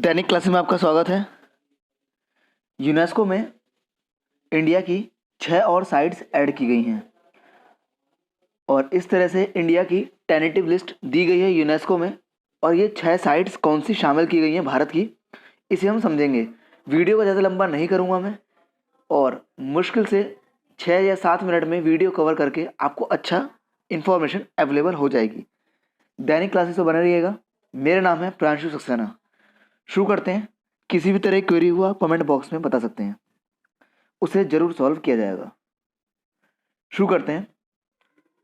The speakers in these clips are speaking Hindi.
दैनिक क्लास में आपका स्वागत है। यूनेस्को में इंडिया की 6 और साइट्स ऐड की गई हैं और इस तरह से इंडिया की टेंटेटिव लिस्ट दी गई है यूनेस्को में। और ये 6 साइट्स कौन सी शामिल की गई हैं भारत की, इसे हम समझेंगे। वीडियो को ज़्यादा लंबा नहीं करूँगा मैं, और मुश्किल से 6 या 7 मिनट में वीडियो कवर करके आपको अच्छा इन्फॉर्मेशन अवेलेबल हो जाएगी। दैनिक क्लासेस पर बने रहिएगा। मेरा नाम है प्रांशु सक्सेना। शुरू करते हैं। किसी भी तरह की क्वेरी हुआ कमेंट बॉक्स में बता सकते हैं, उसे ज़रूर सॉल्व किया जाएगा। शुरू करते हैं।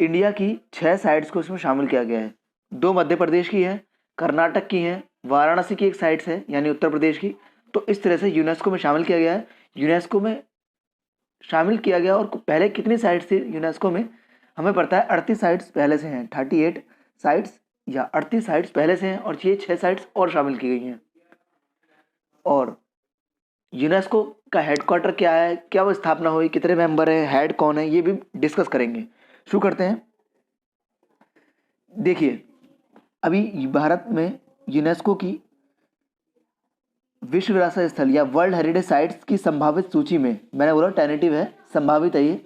इंडिया की 6 साइट्स को इसमें शामिल किया गया है। 2 मध्य प्रदेश की है, कर्नाटक की है, वाराणसी की एक साइट्स है यानी उत्तर प्रदेश की। तो इस तरह से यूनेस्को में शामिल किया गया है। यूनेस्को में शामिल किया गया और पहले कितनी साइट्स थी यूनेस्को में, हमें पता है 38 साइट्स पहले से हैं। 38 साइट्स या 38 साइट्स पहले से हैं और ये 6 साइट्स और शामिल की गई हैं। और यूनेस्को का हेडक्वार्टर क्या है, क्या वो स्थापना हुई, कितने मेंबर हैं, हेड कौन है, ये भी डिस्कस करेंगे। शुरू करते हैं। देखिए, अभी भारत में यूनेस्को की विश्व विरासत स्थल या वर्ल्ड हेरिटेज साइट्स की संभावित सूची में, मैंने बोला टेंटेटिव है, संभावित है, ये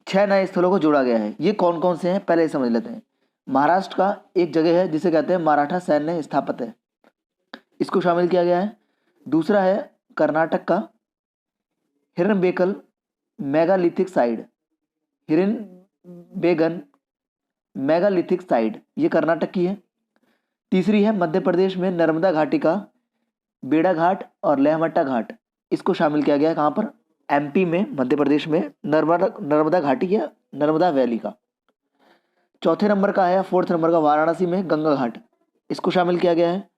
6 नए स्थलों को जोड़ा गया है। ये कौन कौन से हैं पहले ही समझ लेते हैं। महाराष्ट्र का एक जगह है जिसे कहते हैं मराठा सैन्य स्थापत्य, इसको शामिल किया गया है। दूसरा है कर्नाटक का हिरनबेकल मेगालिथिक साइट, हिरनबेगन मेगालिथिक साइट, ये कर्नाटक की है। तीसरी है मध्य प्रदेश में नर्मदा घाटी का बेड़ा घाट और लहमट्टा घाट, इसको शामिल किया गया है। कहाँ पर? एमपी में, मध्य प्रदेश में नर्मदा घाटी या नर्मदा वैली का। चौथे नंबर का है, 4th नंबर का वाराणसी में गंगा घाट, इसको शामिल किया गया है।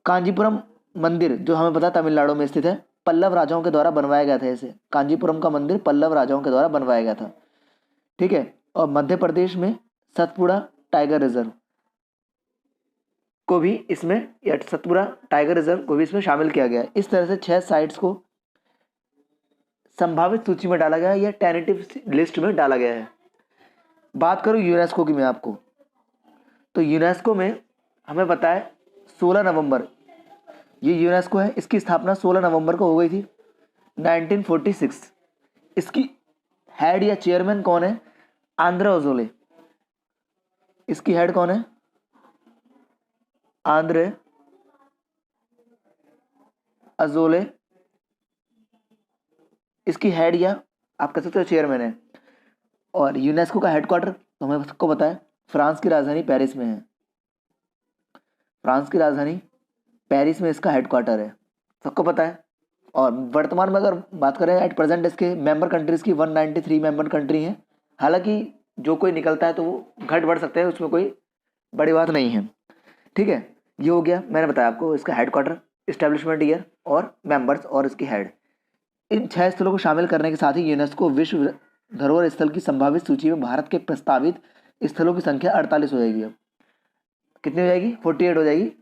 कांजीपुरम मंदिर जो हमें पता है तमिलनाडु में स्थित है, पल्लव राजाओं के द्वारा बनवाया गया था। इसे कांजीपुरम का मंदिर पल्लव राजाओं के द्वारा बनवाया गया था, ठीक है। और मध्य प्रदेश में सतपुड़ा टाइगर रिजर्व को भी इसमें, या सतपुड़ा टाइगर रिजर्व को भी इसमें शामिल किया गया है। इस तरह से 6 साइट्स को संभावित सूची में डाला गया है या टेंटेटिव लिस्ट में डाला गया है। बात करूं यूनेस्को की मैं आपको, तो यूनेस्को में हमें पता है 16 नवंबर ये यूनेस्को है, इसकी स्थापना 16 नवंबर को हो गई थी 1946। इसकी हेड या चेयरमैन कौन है? Andre Azoulay. इसकी हेड कौन है? आंद्रे अजोले इसकी हेड या आप कह सकते हो चेयरमैन है। और यूनेस्को का हेडक्वार्टर तो हमें सबको पता है फ्रांस की राजधानी पेरिस में है। फ्रांस की राजधानी पेरिस में इसका हेडक्वार्टर है, सबको पता है। और वर्तमान में अगर बात करें एट प्रेजेंट इसके मेंबर कंट्रीज़ की 193 मेंबर कंट्री हैं। हालांकि जो कोई निकलता है तो वो घट बढ़ सकते हैं, उसमें कोई बड़ी बात नहीं है, ठीक है। ये हो गया, मैंने बताया आपको इसका हेडक्वार्टर, इस्टेब्लिशमेंट ईयर और मेंबर्स और इसकी हेड। इन 6 स्थलों को शामिल करने के साथ ही यूनेस्को विश्व धरोहर स्थल की संभावित सूची में भारत के प्रस्तावित स्थलों की संख्या 48 हो जाएगी। अब कितनी हो जाएगी? 48 हो जाएगी।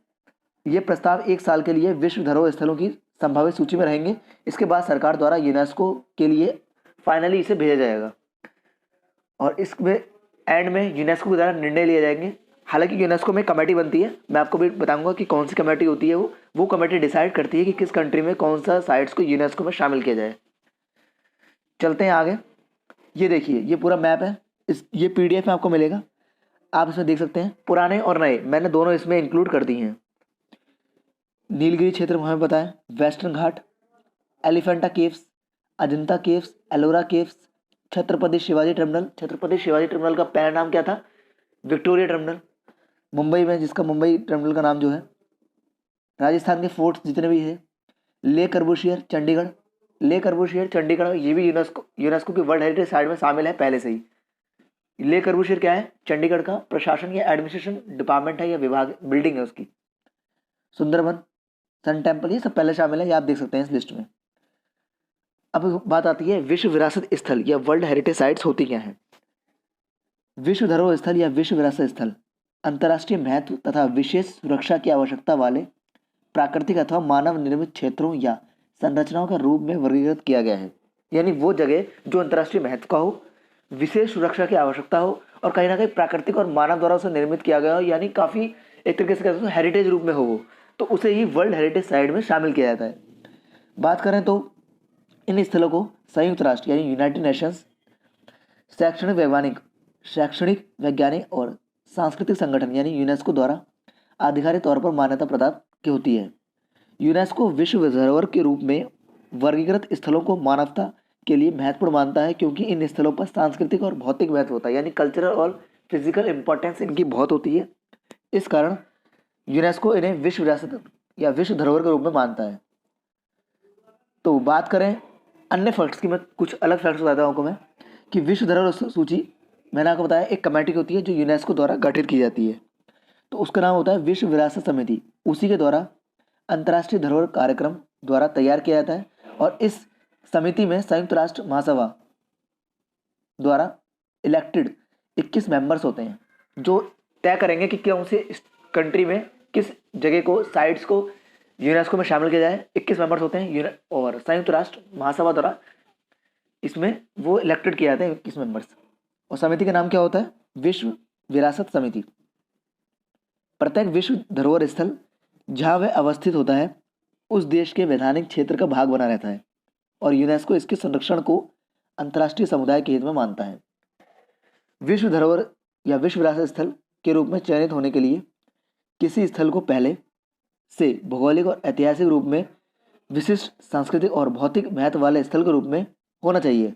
ये प्रस्ताव 1 साल के लिए विश्व धरोहर स्थलों की संभावित सूची में रहेंगे। इसके बाद सरकार द्वारा यूनेस्को के लिए फाइनली इसे भेजा जाएगा और इसमें एंड में यूनेस्को के द्वारा निर्णय लिए जाएंगे। हालांकि यूनेस्को में कमेटी बनती है, मैं आपको भी बताऊंगा कि कौन सी कमेटी होती है। वो कमेटी डिसाइड करती है कि किस कंट्री में कौन सा साइट्स को यूनेस्को में शामिल किया जाए। चलते हैं आगे। ये देखिए, ये पूरा मैप है, ये PDF में आपको मिलेगा, आप इसमें देख सकते हैं। पुराने और नए मैंने दोनों इसमें इंक्लूड कर दी हैं। नीलगिरी क्षेत्र हमें पता है, Western Ghat, Elephanta Caves, Ajanta Caves, Ellora Caves, Chhatrapati Shivaji Terminal. Chhatrapati Shivaji Terminal का पहला नाम क्या था? विक्टोरिया टर्मिनल, मुंबई में, जिसका मुंबई टर्मिनल का नाम जो है। राजस्थान के फोर्ट्स जितने भी हैं, ले कर्बूसियर चंडीगढ़, ले कर्बूसियर चंडीगढ़ ये भी यूनेस्को की वर्ल्ड हेरिटेज साइट में शामिल है पहले से ही। ले कर्बूसियर क्या है? चंडीगढ़ का प्रशासन या एडमिनिस्ट्रेशन डिपार्टमेंट है या विभाग, बिल्डिंग है उसकी। सुंदरबन, सन टेम्पल, ये सब पहले शामिल है, ये आप देख सकते हैं इस लिस्ट में। अब बात आती है विश्व विरासत स्थल या वर्ल्ड हेरिटेज साइट्स होती क्या है। विश्व धरोहर स्थल या विश्व विरासत स्थल अंतर्राष्ट्रीय महत्व तथा विशेष सुरक्षा की आवश्यकता वाले प्राकृतिक अथवा मानव निर्मित क्षेत्रों या संरचनाओं के रूप में वर्गीकृत किया गया है। यानी वो जगह जो अंतर्राष्ट्रीय महत्व का हो, विशेष सुरक्षा की आवश्यकता हो और कहीं ना कहीं प्राकृतिक और मानव द्वारा उसे निर्मित किया गया हो, यानी काफ़ी एक तरीके से कहते हैं हेरिटेज रूप में हो वो, तो उसे ही वर्ल्ड हेरिटेज साइट में शामिल किया जाता है। बात करें तो इन स्थलों को संयुक्त राष्ट्र यानी यूनाइटेड नेशंस शैक्षणिक वैज्ञानिक और सांस्कृतिक संगठन यानी यूनेस्को द्वारा आधिकारिक तौर पर मान्यता प्रदान की होती है। यूनेस्को विश्व धरोहर के रूप में वर्गीकृत स्थलों को मानवता के लिए महत्वपूर्ण मानता है, क्योंकि इन स्थलों पर सांस्कृतिक और भौतिक महत्व होता है, यानी कल्चरल और फिजिकल इंपॉर्टेंस इनकी बहुत होती है। इस कारण यूनेस्को इन्हें विश्व विरासत या विश्व धरोहर के रूप में मानता है। तो बात करें अन्य फैक्ट्स की, मैं कुछ अलग फैक्ट्स बताता हूँ आपको मैं कि विश्व धरोहर सूची मैंने आपको बताया एक कमेटी होती है जो यूनेस्को द्वारा गठित की जाती है, तो उसका नाम होता है विश्व विरासत समिति। उसी के द्वारा अंतर्राष्ट्रीय धरोहर कार्यक्रम द्वारा तैयार किया जाता है, और इस समिति में संयुक्त राष्ट्र महासभा द्वारा इलेक्टेड 21 मेंबर्स होते हैं, जो तय करेंगे कि कौन से कंट्री में किस जगह को साइट्स को यूनेस्को में शामिल किया जाए। 21 मेंबर्स होते हैं और संयुक्त राष्ट्र महासभा द्वारा इसमें वो इलेक्टेड किए जाते हैं 21 मेंबर्स। और समिति का नाम क्या होता है? विश्व विरासत समिति। प्रत्येक विश्व धरोहर स्थल जहाँ वह अवस्थित होता है उस देश के वैधानिक क्षेत्र का भाग बना रहता है, और यूनेस्को इसके संरक्षण को अंतर्राष्ट्रीय समुदाय के हित में मानता है। विश्व धरोहर या विश्व विरासत स्थल के रूप में चयनित होने के लिए किसी स्थल को पहले से भौगोलिक और ऐतिहासिक रूप में विशिष्ट सांस्कृतिक और भौतिक महत्व वाले स्थल के रूप में होना चाहिए।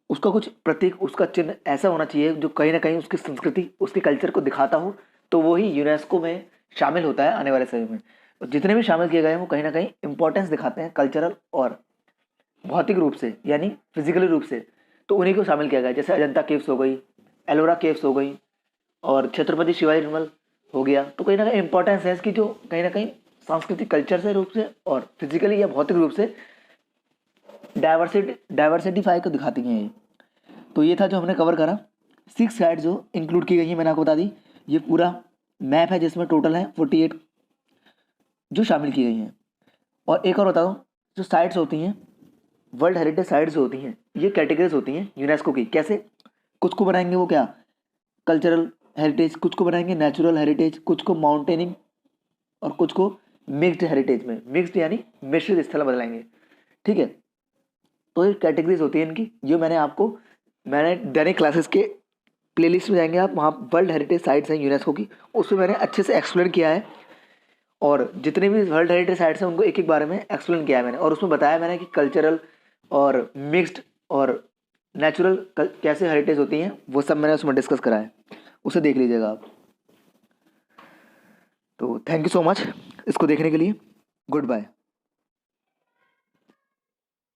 उसका कुछ प्रतीक, उसका चिन्ह ऐसा होना चाहिए जो कहीं ना कहीं उसकी संस्कृति, उसके कल्चर को दिखाता हो, तो वो ही यूनेस्को में शामिल होता है आने वाले समय में। जितने भी शामिल किए गए हैं वो कहीं ना कहीं इंपॉर्टेंस दिखाते हैं कल्चरल और भौतिक रूप से, यानी फिजिकली रूप से, तो उन्हीं को शामिल किया गया है। जैसे अजंता केव्स हो गई, एलोरा केव्स हो गई, और छत्रपति शिवाजी टनल हो गया। तो कहीं ना कहीं इंपॉर्टेंस है इसकी, जो कहीं ना कहीं सांस्कृतिक कल्चर से रूप से और फिजिकली या भौतिक रूप से डाइवर्सिटीफाई को दिखाती हैं ये। तो ये था जो हमने कवर करा। 6 साइट जो इंक्लूड की गई हैं मैंने आपको बता दी। ये पूरा मैप है जिसमें टोटल है 48 जो शामिल की गई हैं। और एक और बता दूँ, जो साइट्स होती हैं वर्ल्ड हेरिटेज साइट्स होती हैं, ये कैटेगरीज होती हैं यूनेस्को की। कैसे? कुछ को बनाएंगे वो क्या कल्चरल हेरिटेज, कुछ को बनाएंगे नेचुरल हेरिटेज, कुछ को माउंटेनिंग, और कुछ को मिक्स्ड हेरिटेज में, मिक्स्ड यानी मिश्रित स्थल बदलाएंगे। ठीक है, तो ये कैटेगरीज होती है इनकी। जो मैंने दैनिक क्लासेस के प्लेलिस्ट में जाएंगे आप, वहाँ वर्ल्ड हेरिटेज साइट्स हैं यूनेस्को की, उसमें मैंने अच्छे से एक्सप्लेन किया है, और जितने भी वर्ल्ड हेरिटेज साइट्स हैं उनको एक एक बारे में एक्सप्लेन किया है मैंने, और उसमें बताया मैंने कि कल्चरल और मिक्स्ड और नेचुरल कैसे हेरिटेज होती हैं, वो सब मैंने उसमें डिस्कस करा है, उसे देख लीजिएगा आप। तो थैंक यू सो मच इसको देखने के लिए। Good bye.